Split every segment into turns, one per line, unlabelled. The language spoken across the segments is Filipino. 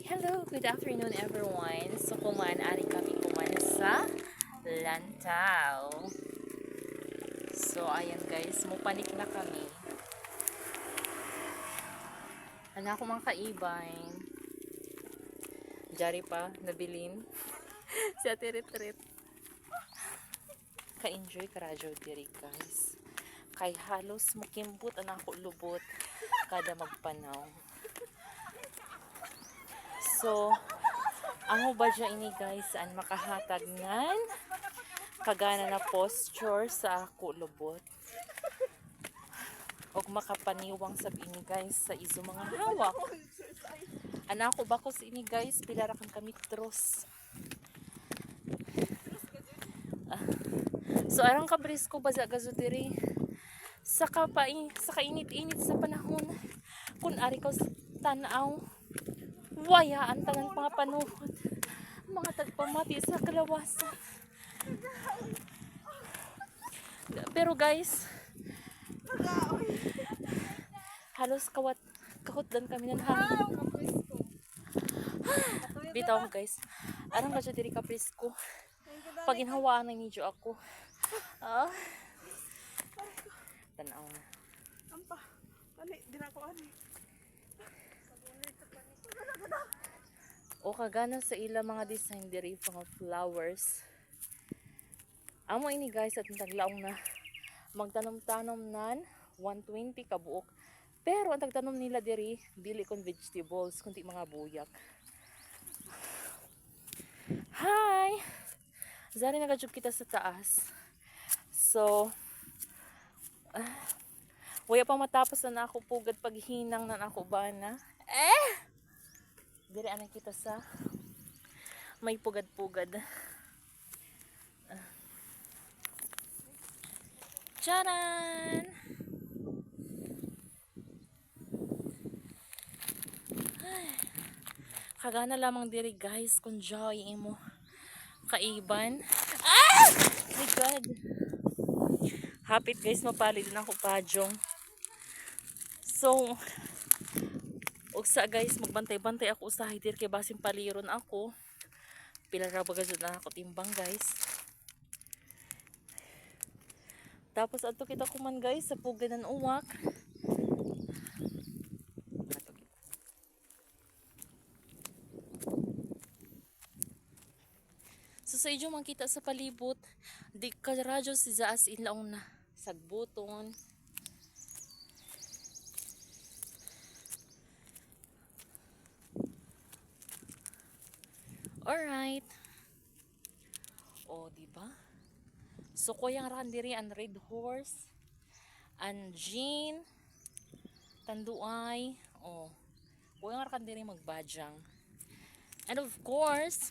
Hello, good afternoon everyone. So ari kami kuman sa Lantaw. So ayan guys, mupanik na kami. Ano ako mga kaibay. Jari pa, nabilin. Si Ate Rit-Rit. Ka-enjoy ka radyo diri guys. Kay halos mukimbot ang ako lubot kada magpanaw. So, ang badya ini guys, saan makahatag ngan kagana na posture sa ako lubot. Og makapaniwang sab ini guys sa iso mga hawak. Anak ko ba ko sa ini guys, pila ra kan kami tros. So arang kabrisko ba sa gazo diri sa kainit-init sa panahon kun ari ko sa tanaw wayaan tanan mga panuhod mga tagpamati sa kalawasan. Pero guys, halos kahutdan kami ng hangin. Bitaw guys, arang ka diri ka presko. Pag inhawaan ng medyo ako. Tanaw na.
Ampa. Ani, dinako ani.
O kagana sa ila mga design diri mga flowers. Amo ini guys at taglaong na magtanom-tanom nan 120 ka buok. Pero ang tagtanom nila diri dili kon vegetables kundi mga buyak. Hi. Zari nagajud kita sa taas. So waya pa matapos na ako pugad paghinang na ako bana. Dire anay kita sa may pugad-pugad. Charan! Kagana lamang diri guys kung joy imo kaiban. My God! Hapit guys, mapalid na ako padyong. So, ugsa guys, magbantay-bantay ako sa hidir kay basin paliron ako. Pila ra bagajud na ako timbang guys. Tapos adto kita kuman guys sa pugan ng uwak. So sa inyo makita sa palibot, di ka radyo si Zaas ilaong na sagbuton. Alright. O, diba? So, kuyang rakan diri ang red horse, ang jean, tanduay, o, kuyang rakan diri magbajang. And of course,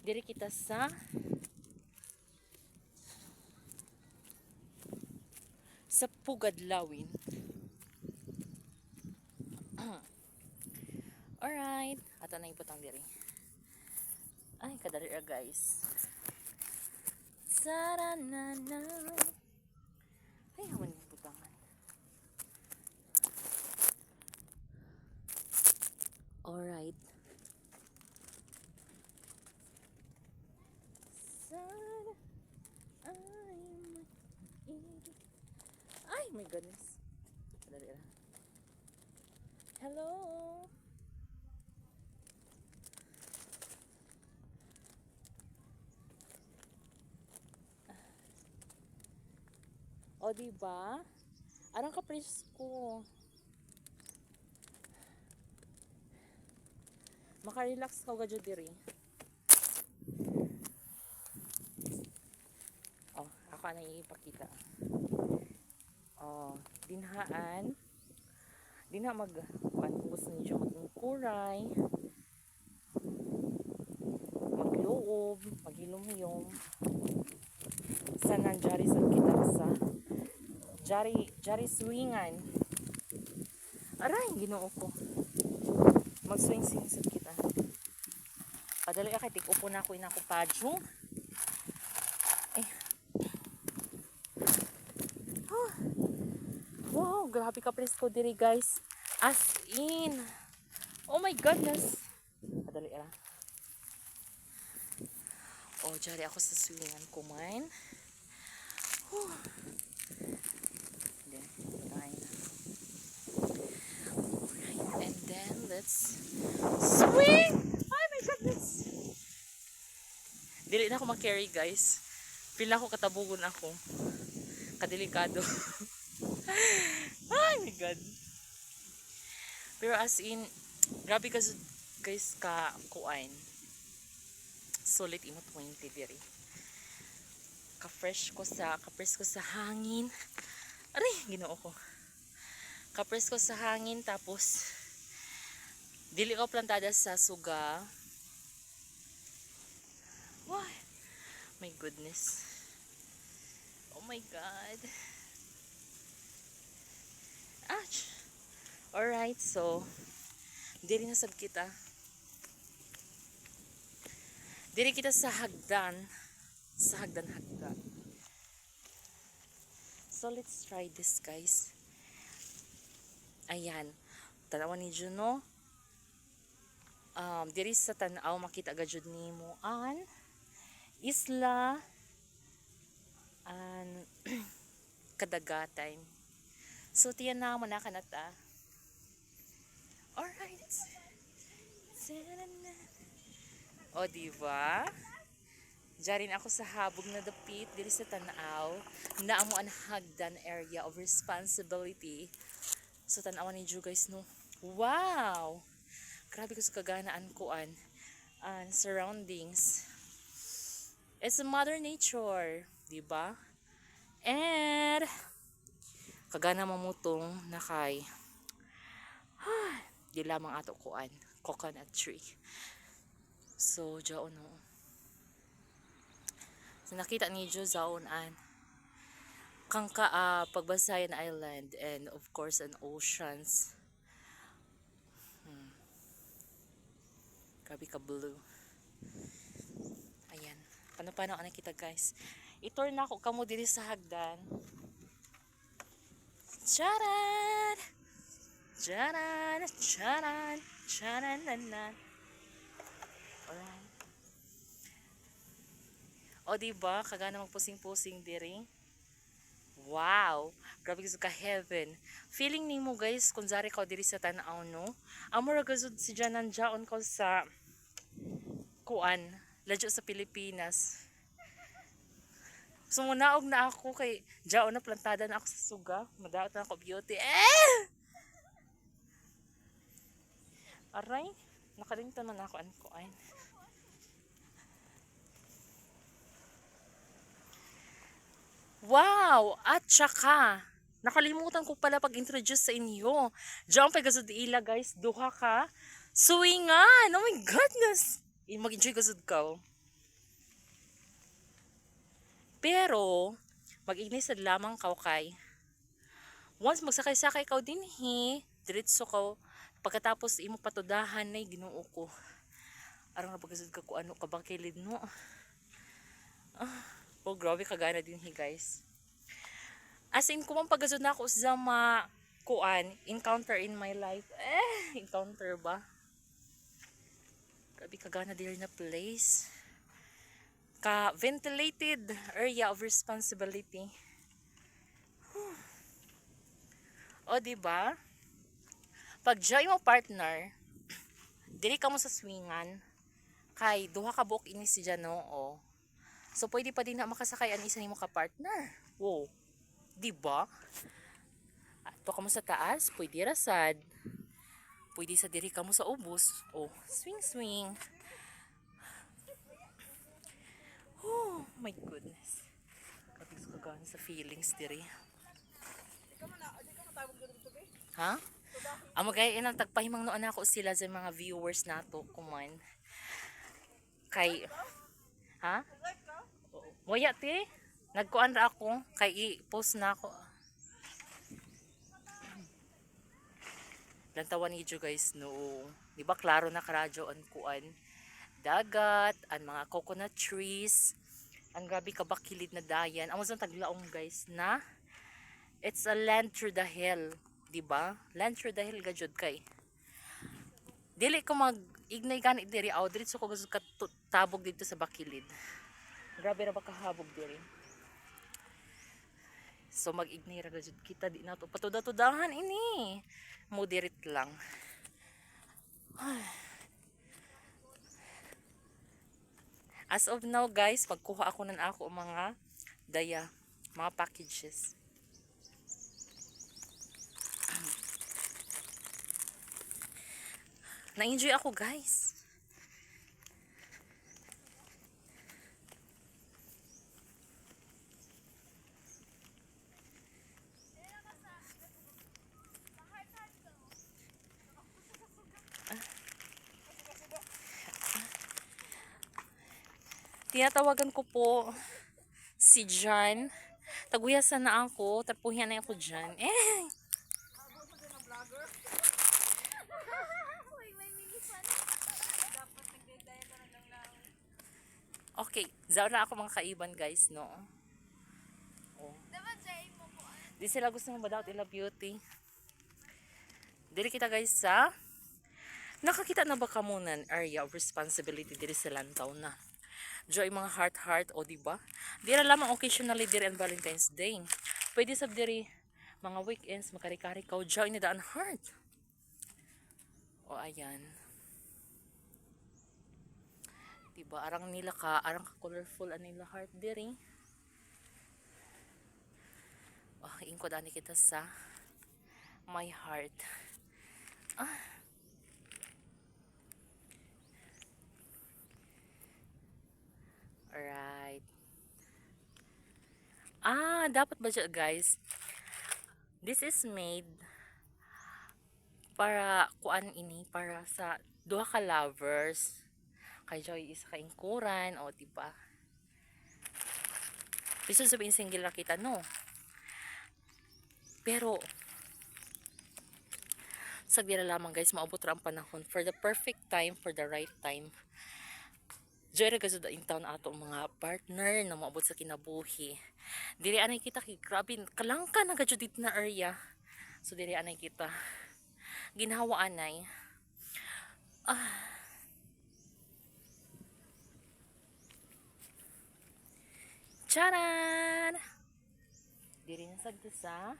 diri kita sa Pugadlawin. Alright, ato na iputang diri. Ay, kadali ra guys. Saranana. Ay, haman yung putangan. Alright. Ay, my goodness. Kadali ra. Hello. O, diba? Arang kapresko. Maka-relax ka gadyo diri. O, ako na ipakita. O, dinhaan. Dinha gusto niyo magkuray. Magloob. Maghilom-hilom. Sana jari sa kita sa Jari swingan. Aray, ginoo ko. Mag-swing-swing sa kita. Padali kay tik-upo na ako inako padyo. Wow, grabe ka presko diri guys. As in. Oh my goodness. dali ra. O, jari ako sa swingan kumain. Whew. Then, kumain na. Alright, and then let's swing! Oh my goodness! Dili na ako mag-carry, guys. Pila ako katabugon ako. Kadelikado. Oh my god. Pero as in, grabe ka guys ka kuain. Solid imo 20 diri. Ka-fresh ko sa hangin. Aray, Ginoo ko. Ka-fresh ko sa hangin tapos dili ko plantada sa suga. Why? My goodness. Oh my god. Ouch. Alright, so diri na sad kita. Diri kita sa hagdan. Sa hagdan. So let's try this, guys. Ayan. Tanawan ni Juno. Diri sa tanaw makita gajud nimo an isla an kadagatan. So tiyan na mo na kanata. Alright. O diba? Diyarin ako sa habog na dapit diri sa tanaw. Naamo ang hagdan area of responsibility. So tanawan ni you guys no. Wow! Grabe ko sa kaganaan kuan and surroundings. It's a mother nature, di ba? And kagana mamutong na kay di lamang ato kuan coconut tree. So jaon no. So nakita niyo zaon an kangka Pagbasayan Island and of course an oceans. Grabe ka blue. Ayan. Paano ka nakita, guys? I-tour na ako kamo diri sa hagdan. Charan! Charan! Charan! Charan! Nanan. Alright. O diba? Kagana magpusing-pusing diri. Wow! Grabe ka heaven. Feeling nimo guys, kung zari ka diri sa tanaw no? Amora gazud si Janan jaon ko sa kuan, ladyo sa Pilipinas. So munaog na ako kay jaon na plantada na ako sa suga. Madaot na ako beauty. Aray, nakalimtan man ako an kuan. Wow! At saka, nakalimutan ko pala pag-introduce sa inyo. Diyan pa gazud ila guys, duha ka swingan. Oh my goodness! Mag-enjoy gazud ka. Pero, mag-ignisad lamang ka kay. Once magsakay-sakay ka din diretso ka. Pagkatapos imo patudahan na Ginoo ko. Arang napagazud ka ko ano ka bang kilid no. Oh, grabe kagana din guys. As in, kung pagazod na ako sa kuan, encounter in my life. Encounter ba? Grabe kagana din na place. Ka-ventilated area of responsibility. O, diba? Pag jay mo partner, diri ka mo sa swingan, kay duha ka buok ini si Jano, o. So, pwede pa din na makasakay ang isa nimo ka partner. Wow. Diba? Ato ka mo sa taas, pwede rasad. Pwede sa diri ka mo sa ubos. Oh, swing swing. Oh my goodness. Kapis ko gana sa feelings diri. Ha? Amo gay inang tagpahimang noon ako sila sa mga viewers nato kuman. Kay ha? Waya ti. Nagkuan ra ako kay i-post na ako. Lantawan ni guys no. Di ba klaro na karadyo ang kuan? Dagat, ang mga coconut trees. Ang grabe kabakilid na dayan. Amo sa taglaong guys na it's a land through the hill, di ba? Land through the hill gajud kay. Dili ko mag-ignay ganit diri aw diretso ko gusto tabog dito sa bakilid. Grabe ra ba kahabog diri. So mag-ignay ra gud kita di na to patuda-tudahan ini. Moderate lang. As of now guys, magkuha ako ng ako mga daya, mga packages. Na-enjoy ako guys. Tinatawagan ko po si John. Taguyasan na ako. Tapuhin na ako dyan. Okay. Zaw na ako mga kaiban guys, no? Oh. Di sila gusto ng badaut ila beauty. Dili kita guys sa nakakita na ba kamunan area of responsibility diri sa lantaw na. Joy mga heart o diba? Dira lamang occasionally diri on Valentine's Day. Pwede sab diri mga weekends makari-kari ka joy ni daan heart. O ayan. Diba arang colorful ang nila heart diri. Oh, ingkod ani kita sa my heart. Alright. Dapat ba siya guys? This is made para kuan ini para sa duha ka lovers. Kay Joy isa ka ingkuran o diba? Bisan sabihin single na kita no. Pero sagbira lamang guys maabot ra ang panahon for the perfect time, for the right time. Joy ra gazud in town ato mga partner na maabot sa kinabuhi. Diri anay kita kay grabe kalangka na gajud dito na area. So diri anay kita. Ginhawa anay. Charan! Diri na sagda sa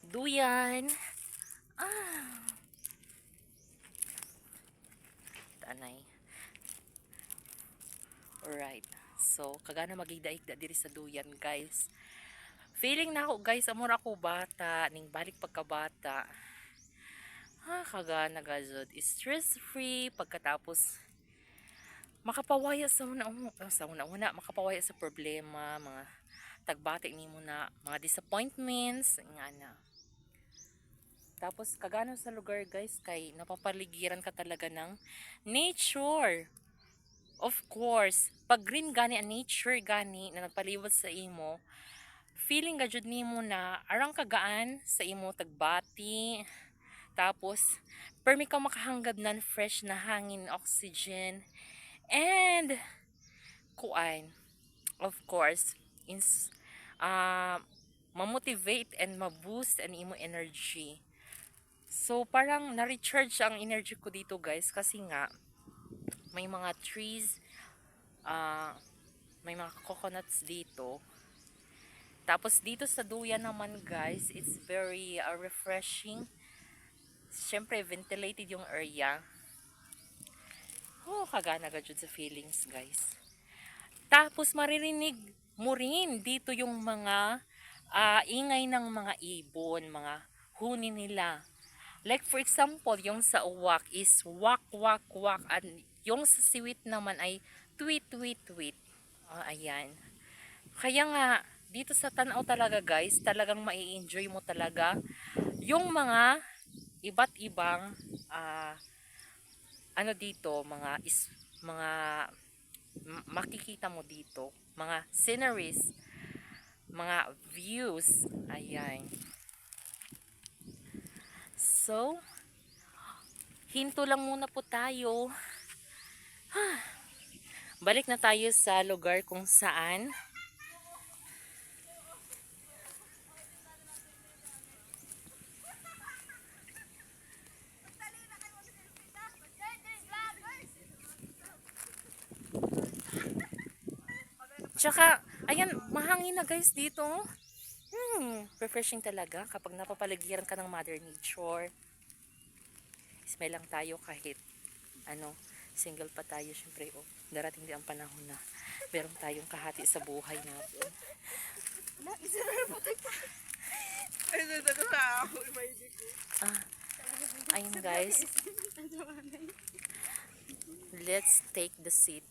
duyan. Tanay. Alright. So, kagana magigdaigda diri sa duyan, guys. Feeling na ako, guys, amor ako bata, ning balik pagkabata. Kagana gazod. Stress-free pagkatapos makapawaya sa una, makapawaya sa problema, mga tagbati ni mo na, mga disappointments, nga na. Tapos, kagana sa lugar, guys, kay napapaligiran ka talaga ng nature. Of course, pag green gani ang nature gani na nagpaliwat sa imo, feeling ka jud nimo na arang kagaan sa imo tagbati. Tapos, permi ka makahanggab nan fresh na hangin, oxygen, and kuan. Of course, ma-motivate and ma-boost ang imo energy. So, parang na-recharge ang energy ko dito guys kasi nga may mga trees, may mga coconuts dito. Tapos dito sa duyan naman guys, it's very refreshing. Siyempre ventilated yung area. Kagana gajud sa feelings guys. Tapos maririnig mo rin dito yung mga ingay ng mga ibon, mga huni nila. Like for example, yung sa uwak is wak wak wak, at yung sa siwit naman ay tweet tweet tweet. Ayan. Kaya nga dito sa tanaw talaga guys, talagang mai-enjoy mo talaga yung mga iba't ibang ano dito, mga makikita mo dito, mga sceneries, mga views. Ayan. So, hinto lang muna po tayo. Balik na tayo sa lugar kung saan Tsaka, ayan, mahangin na guys dito. Refreshing talaga kapag napapaligiran ka ng Mother Nature. Smell lang tayo kahit single pa tayo syempre. Darating din ang panahon na meron tayong kahati sa buhay natin.
Ay, dito ko sa ako. Imagine ko.
Ayun guys, let's take the seat.